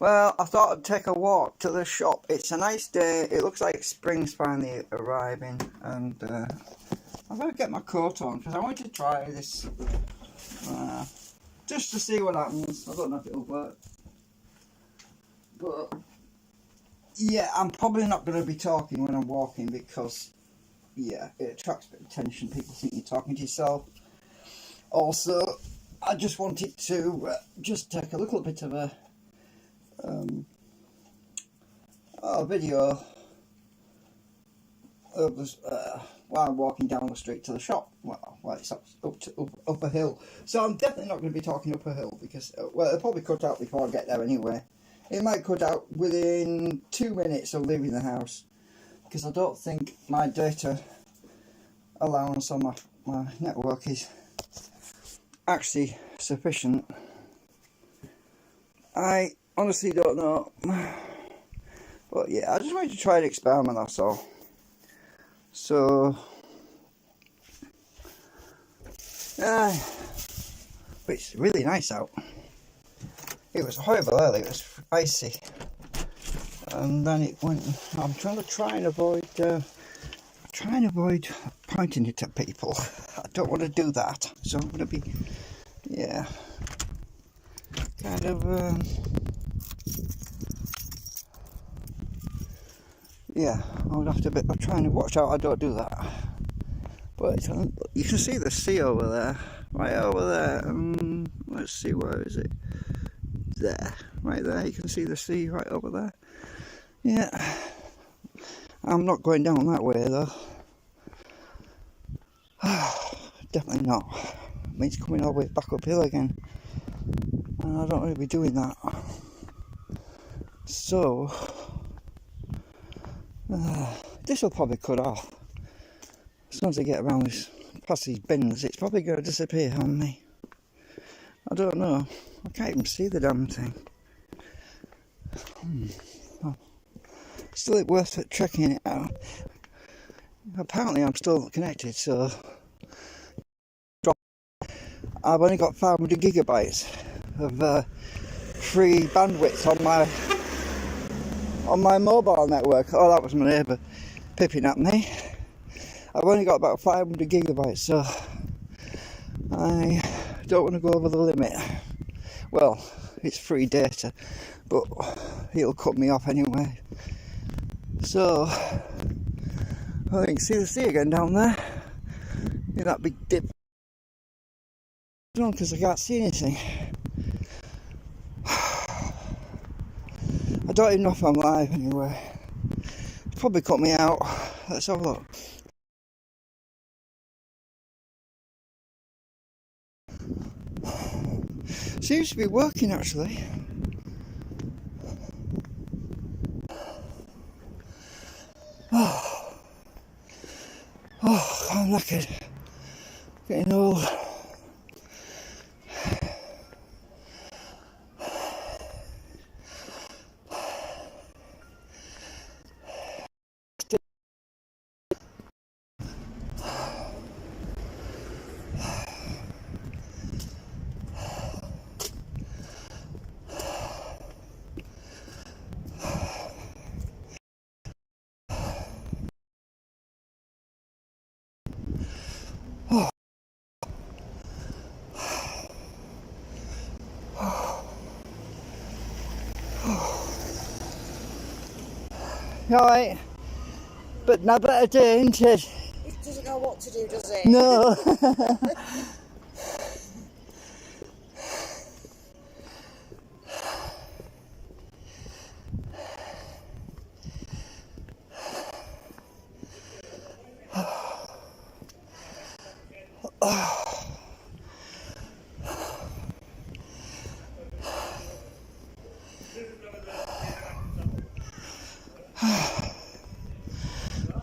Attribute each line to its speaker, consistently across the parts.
Speaker 1: Well, I thought I'd take a walk to the shop. It's a nice day. It looks like spring's finally arriving, and I'm going to get my coat on because I want to try this just to see what happens. I don't know if it'll work, but yeah, I'm probably not going to be talking when I'm walking because yeah, it attracts a bit of attention. People think you're talking to yourself. Also, I just wanted to just take a little bit of a video of this, while I'm walking down the street to the shop. Well, it's up a hill, so I'm definitely not going to be talking up a hill because well, it'll probably cut out before I get there anyway. It might cut out within 2 minutes of leaving the house because I don't think my data allowance on my network is actually sufficient. I honestly don't know. But yeah, I just wanted to try an experiment, that's all. So, but it's really nice out. It was horrible early, it was icy. And then it went, I'm trying and avoid pointing it at people. I don't want to do that. So I'm going to be, yeah, kind of, yeah, I'll have to I'm trying to watch out I don't do that. But you can see the sea over there, right over there. Let's see, where is it? There, right there, you can see the sea right over there. Yeah, I'm not going down that way though. Definitely not. It means coming all the way back uphill again, and I don't really be doing that. So this will probably cut off as soon as I get around past these bins. It's probably going to disappear on me. I don't know. I can't even see the damn thing. Well, still worth it checking it out. Apparently I'm still connected, so I've only got 500 gigabytes of free bandwidth on my mobile network. Oh, that was my neighbour pipping at me. I've only got about 500 gigabytes, so I don't want to go over the limit. Well, it's free data, but it'll cut me off anyway. So I think see the sea again down there in that big dip. Because I can't see anything. I don't even know if I'm live anyway. It's probably cut me out. Let's have a look. Seems to be working actually. Oh, I'm knackered. Getting old. Alright, but no better day, isn't it?
Speaker 2: It doesn't know what to do, does it?
Speaker 1: No.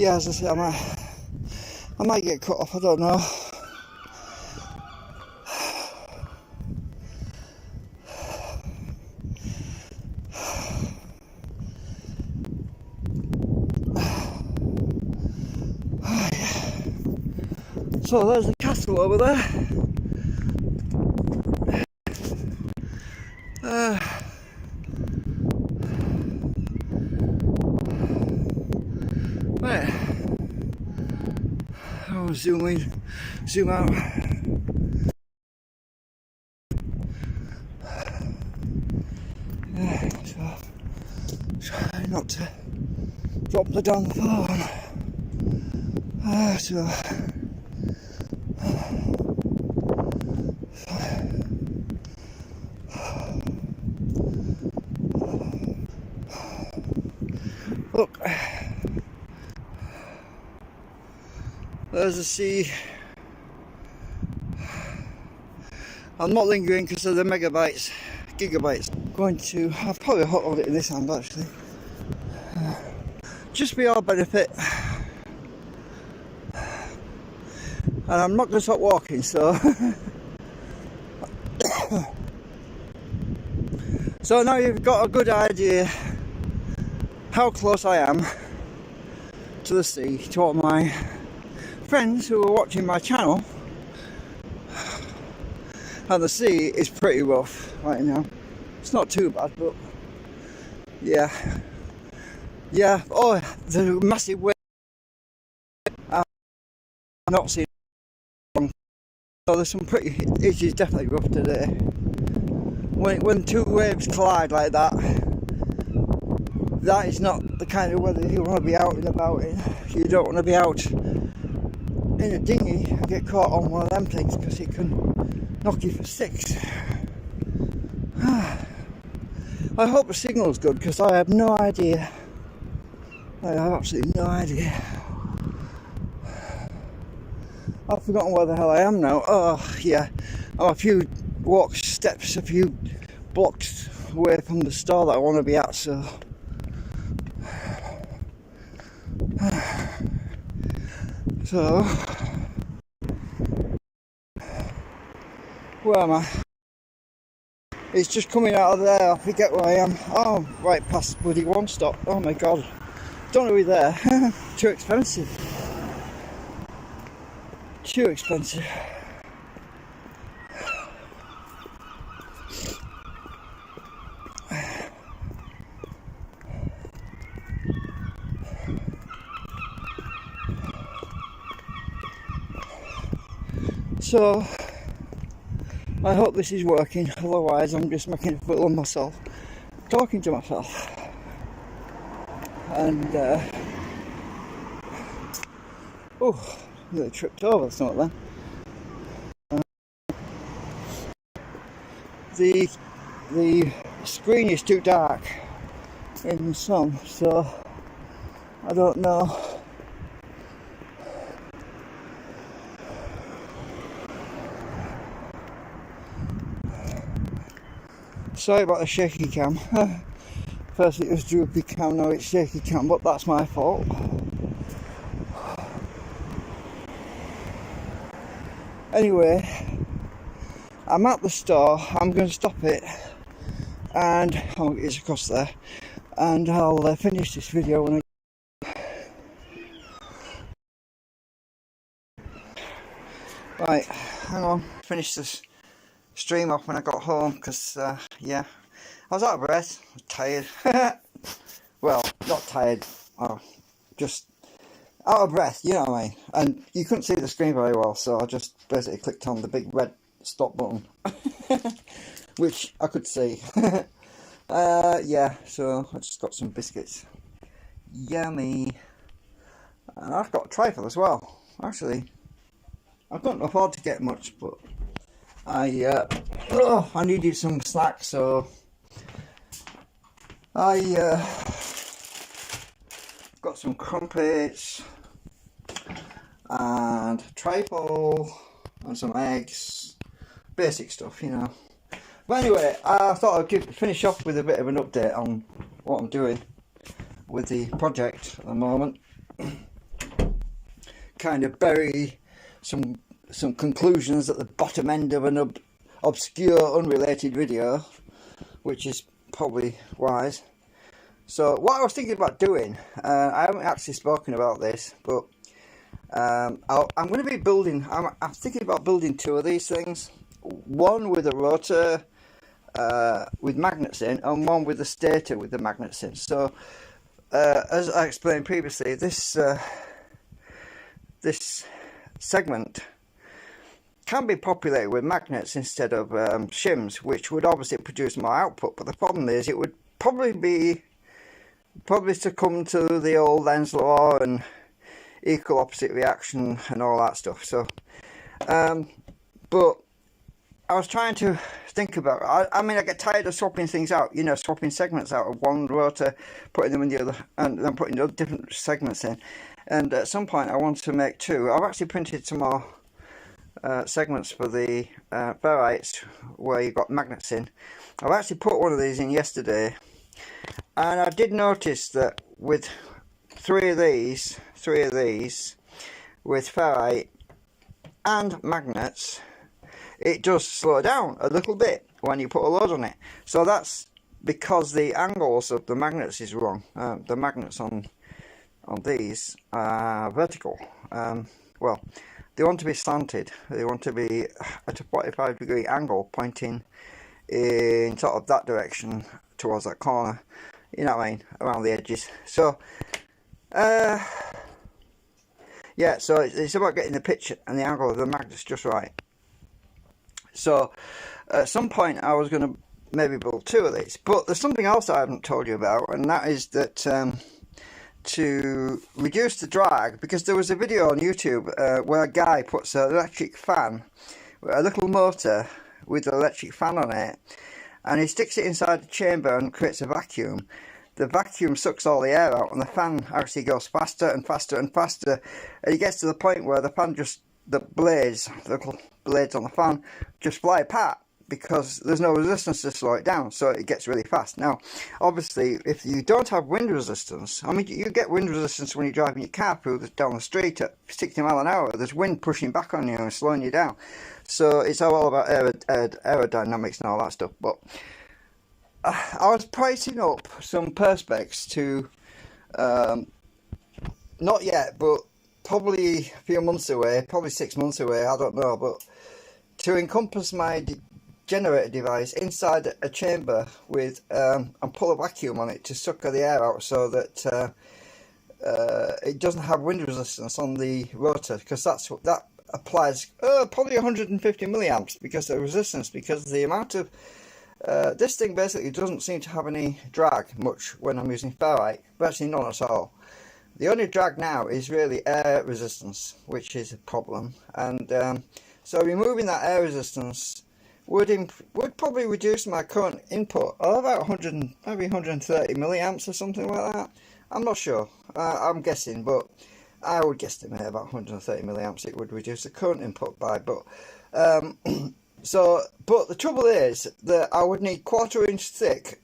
Speaker 1: Yeah, as I say, I might get cut off, I don't know. So there's the castle over there. Right. I'll zoom in, zoom out. So try not to drop the damn phone. Look, there's the sea. I'm not lingering because of the gigabytes. I've probably hot it in this hand actually. Just for your benefit. And I'm not going to stop walking, so. So now you've got a good idea how close I am to the sea, to all my friends who are watching my channel. And the sea is pretty rough right now. It's not too bad, but yeah. Oh, the massive wave. I've not seen. So there's some pretty. It is definitely rough today. When two waves collide like that, that is not the kind of weather you want to be out and about in. You don't want to be out in a dinghy and get caught on one of them things because it can knock you for six. I hope the signal's good because I have no idea. I have absolutely no idea. I've forgotten where the hell I am now. Oh yeah, I'm a few steps, a few blocks away from the store that I want to be at, so where am I? It's just coming out of there. I forget where I am. Oh, right past bloody One Stop. Oh my god, don't know where there. Too expensive. Too expensive. So I hope this is working, otherwise I'm just making a fool of myself, talking to myself. And oh, nearly tripped over something then. The screen is too dark in the sun, so I don't know. Sorry about the shaky cam. First it was droopy cam, now it's shaky cam, but that's my fault. Anyway, I'm at the store. I'm going to stop it, and it's across there, and I'll finish this video when Right, hang on. Finish this stream off when I got home because yeah, I was out of breath, tired. Well, not tired, just out of breath, you know what I mean. And you couldn't see the screen very well, so I just basically clicked on the big red stop button, which I could see. Yeah, so I just got some biscuits. Yummy. And I've got a trifle as well. Actually, I couldn't afford to get much, but I needed some snacks, so I got some crumpets and trifle and some eggs, basic stuff, you know. But anyway, I thought I'd finish off with a bit of an update on what I'm doing with the project at the moment. Kind of bury some conclusions at the bottom end of an obscure, unrelated video, which is probably wise. So what I was thinking about doing, I haven't actually spoken about this, but I'm going to be building, I'm thinking about building two of these things. One with a rotor with magnets in, and one with a stator with the magnets in. So as I explained previously, this segment can be populated with magnets instead of shims, which would obviously produce more output. But the problem is, it would probably succumb to the old Lenz law and equal opposite reaction and all that stuff. So, but I was trying to think about. I mean, I get tired of swapping things out. You know, swapping segments out of one rotor, putting them in the other, and then putting the different segments in. And at some point, I want to make two. I've actually printed some more segments for the ferrites where you got magnets in. I've actually put one of these in yesterday, and I did notice that with three of these with ferrite and magnets, it does slow down a little bit when you put a load on it. So that's because the angles of the magnets is wrong. The magnets on these are vertical. Well, they want to be slanted. They want to be at a 45-degree angle, pointing in sort of that direction towards that corner. You know what I mean? Around the edges. So, yeah. So it's about getting the pitch and the angle of the magnets just right. So, at some point, I was going to maybe build two of these. But there's something else I haven't told you about, and that is that to reduce the drag, because there was a video on YouTube where a guy puts an electric fan, a little motor with an electric fan on it, and he sticks it inside the chamber and creates a vacuum. The vacuum sucks all the air out, and the fan actually goes faster and faster and faster, and he gets to the point where the fan just, the little blades on the fan just fly apart because there's no resistance to slow it down, so it gets really fast. Now, obviously, if you don't have wind resistance, I mean, you get wind resistance when you're driving your car down the street at 60 miles an hour. There's wind pushing back on you and slowing you down. So it's all about aerodynamics and all that stuff. But I was pricing up some Perspex to, not yet, but probably a few months away, probably 6 months away, I don't know, but to encompass my generator device inside a chamber with and pull a vacuum on it to suck the air out, so that it doesn't have wind resistance on the rotor, because that applies probably 150 milliamps because of resistance, because the amount of this thing basically doesn't seem to have any drag much when I'm using ferrite, virtually none at all. The only drag now is really air resistance, which is a problem, and so removing that air resistance would probably reduce my current input about maybe 130 milliamps or something like that. I'm not sure. I'm guessing, but I would guesstimate about 130 milliamps it would reduce the current input by. But but the trouble is that I would need 1/4 inch thick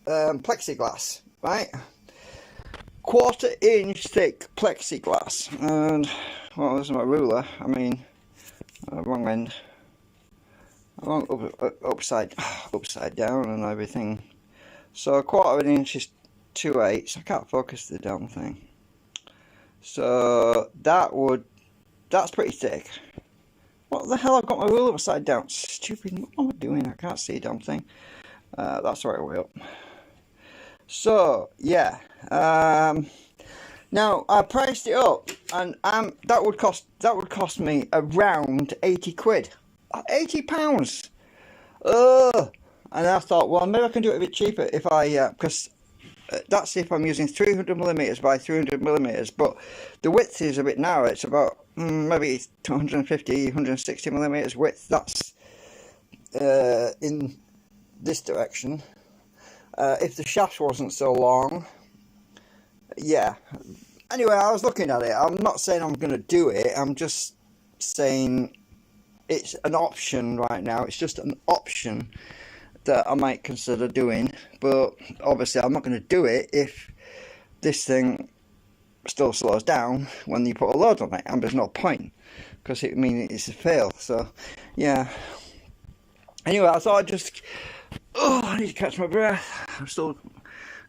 Speaker 1: plexiglass, right? 1/4 inch thick plexiglass, and well, this is my ruler. I mean, wrong end. Upside down and everything. So 1/4 inch is 2/8. I can't focus the damn thing. So that's pretty thick. What the hell? I've got my ruler upside down. Stupid. What am I doing? I can't see a damn thing. That's the right way up. So yeah. Now I priced it up, and that would cost me around 80 quid. £80. And I thought, well, maybe I can do it a bit cheaper if I, because that's if I'm using 300mm by 300mm, but the width is a bit narrow. It's about maybe 250, 160mm width. That's in this direction. If the shaft wasn't so long, yeah. Anyway, I was looking at it. I'm not saying I'm going to do it. I'm just saying it's an option right now. It's just an option that I might consider doing, but obviously I'm not going to do it if this thing still slows down when you put a load on it, and there's no point, because it means it's a fail. So yeah, anyway, I thought I'd just I need to catch my breath. I'm still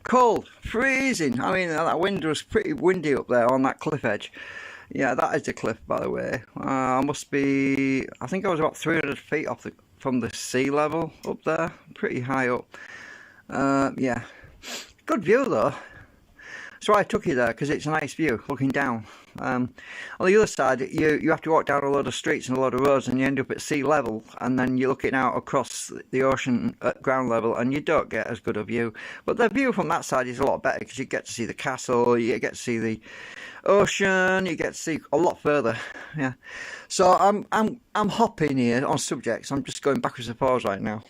Speaker 1: cold, freezing. I mean, that wind was pretty windy up there on that cliff edge. Yeah, that is the cliff, by the way. I must be, I think I was about 300 feet off from the sea level up there. Pretty high up. Yeah. Good view, though. So I took you there because it's a nice view looking down. On the other side, you have to walk down a lot of streets and a lot of roads, and you end up at sea level, and then you're looking out across the ocean at ground level, and you don't get as good a view. But the view from that side is a lot better because you get to see the castle, you get to see the ocean, you get to see a lot further. Yeah. So I'm hopping here on subjects. I'm just going backwards and forwards right now.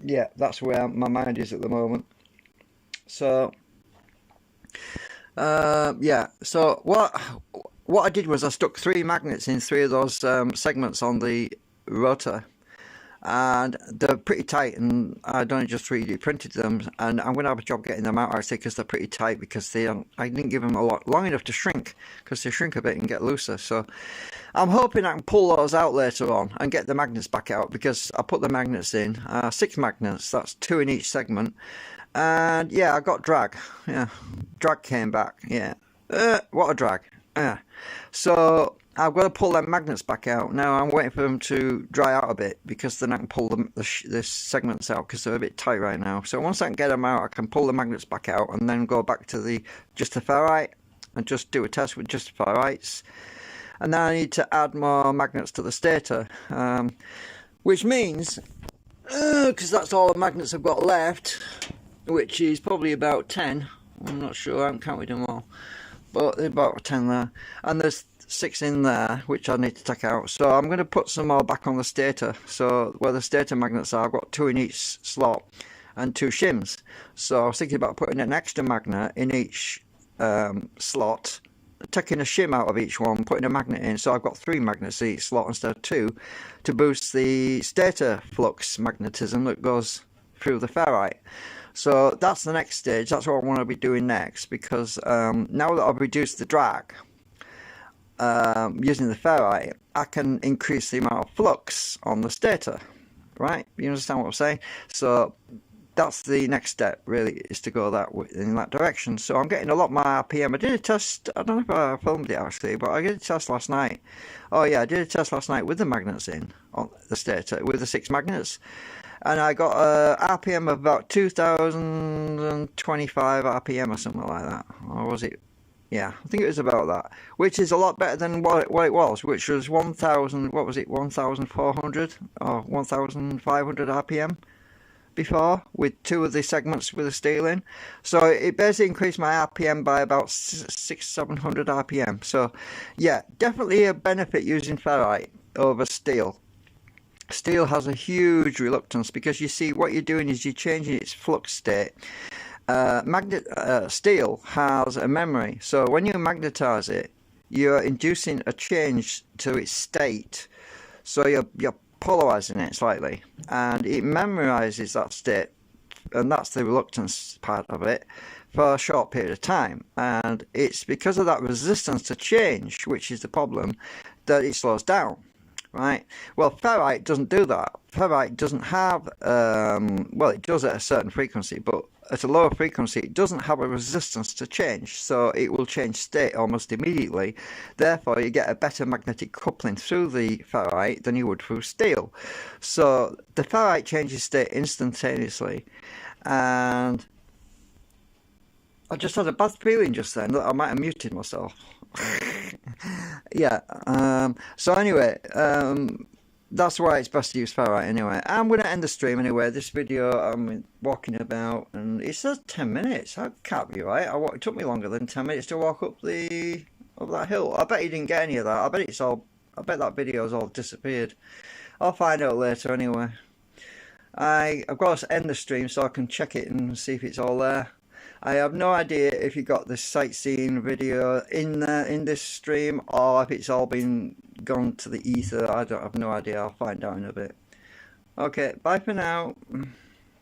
Speaker 1: Yeah, that's where my mind is at the moment. So yeah, so what I did was I stuck 3 magnets in 3 of those segments on the rotor, and they're pretty tight, and I'd only just 3D printed them, and I'm going to have a job getting them out actually because they're pretty tight, because I didn't give them a lot long enough to shrink, because they shrink a bit and get looser. So I'm hoping I can pull those out later on and get the magnets back out, because I put the magnets in, 6 magnets, that's 2 in each segment. And yeah, I got drag. Yeah, drag came back. Yeah, what a drag. So I've got to pull them magnets back out. Now I'm waiting for them to dry out a bit, because then I can pull the segments out, because they're a bit tight right now. So once I can get them out, I can pull the magnets back out and then go back to just the ferrite and just do a test with just the ferrites. And then I need to add more magnets to the stator, which means, because that's all the magnets I've got left, which is probably about 10. I'm not sure, I haven't counted them all, but there's about 10 there, and there's 6 in there which I need to take out. So I'm going to put some more back on the stator. So where the stator magnets are, I've got 2 in each slot and 2 shims. So I was thinking about putting an extra magnet in each slot, taking a shim out of each one, putting a magnet in, so I've got 3 magnets in each slot instead of 2, to boost the stator flux magnetism that goes through the ferrite. So that's the next stage. That's what I want to be doing next, because now that I've reduced the drag using the ferrite, I can increase the amount of flux on the stator, right? You understand what I'm saying? So that's the next step, really, is to go in that direction. So I'm getting a lot more RPM. I did a test, I don't know if I filmed it actually, but I did a test last night. Oh yeah, I did a test last night with the magnets in on the stator, with the 6 magnets. And I got a RPM of about 2025 RPM or something like that. Or was it? Yeah, I think it was about that. Which is a lot better than what it was, which was 1,000, what was it, 1,400 or 1,500 RPM before, with 2 of the segments with the steel in. So it basically increased my RPM by about 600-700 RPM. So yeah, definitely a benefit using ferrite over steel. Steel has a huge reluctance, because you see what you're doing is you're changing its flux state. Steel has a memory, so when you magnetize it, you're inducing a change to its state. So you're polarizing it slightly, and it memorizes that state, and that's the reluctance part of it, for a short period of time. And it's because of that resistance to change, which is the problem, that it slows down. Right. Well, ferrite doesn't do that. Ferrite doesn't have, well, it does at a certain frequency, but at a lower frequency, it doesn't have a resistance to change. So it will change state almost immediately. Therefore, you get a better magnetic coupling through the ferrite than you would through steel. So the ferrite changes state instantaneously. And I just had a bad feeling just then that I might have muted myself. Yeah, so anyway, that's why it's best to use ferrite anyway. I'm going to end the stream anyway. This video I'm walking about, and it says 10 minutes. That can't be right. It took me longer than 10 minutes to walk up that hill. I bet you didn't get any of that. I bet that video's all disappeared. I'll find out later anyway. I've got to end the stream so I can check it and see if it's all there. I have no idea if you got this sightseeing video in this stream, or if it's all been gone to the ether. I have no idea. I'll find out in a bit. Okay, bye for now.